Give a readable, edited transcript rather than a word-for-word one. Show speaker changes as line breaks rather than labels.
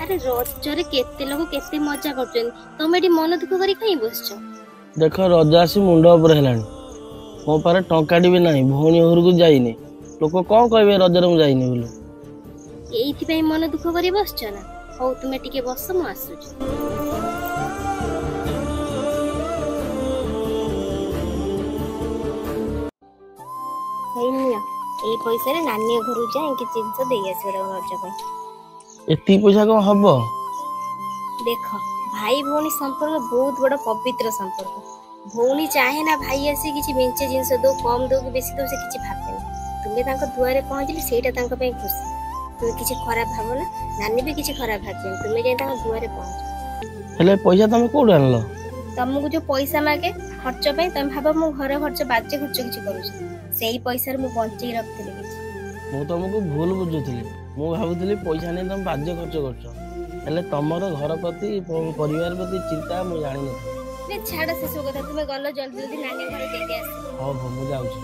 ଆରେ ରଜରେ କେତେ ଲୋକ କେତେ मजा करछन तमे एटी मन दुख करी कहीं बसछ।
देख रज आसी मुंड उपर हेलानी मो पारे टंकाटी भी नहीं भौणी घर को जाइनी लोक कौन कहे रजरे मुझे जाइनी बोली
एइथि मन दुख करी बसछ ना। हौ तुमे टिके बस मु आसुछ। ए पैसा रे नानी घर जाए कि जिंस दे आसो रज पे।
एति पैसा कौन हम
देख भाई भौणी संपर्क बहुत बड़ा पवित्र संपर्क। भौणी चाहे ना भाई आसी किछि मेंचे जिंस दो कम दो कि बेसी दो से किछि भाबेनी। तुमे तांको दुआरे पहुंचली सेटा तांको पे खुशी। तुमे किछि खराब भाबो ना नानी भी किछि खराब भाबेनी। तुमे जे तांको दुआरे पहुंच
हेले पैसा तुम कोड आनलो
तुमको जो पैसा मागे खर्च पे तुम भाबो मु घर खर्च बाजे खर्च किछि करूछ सेही पैसा रे मु बंची रखथिले किछि।
मु तुमको भूल बुझुଥିଲି मु भाबुଥିଲି पैसा नहीं तुम बाजे खर्च करछ हेले तमर घर प्रति परिवार प्रति चिंता मु जानि न।
छाड़ से सब कथा तुमे गलो जल्दी जल्दी नानी घर दे दे आस।
हां हां मु जाउछी।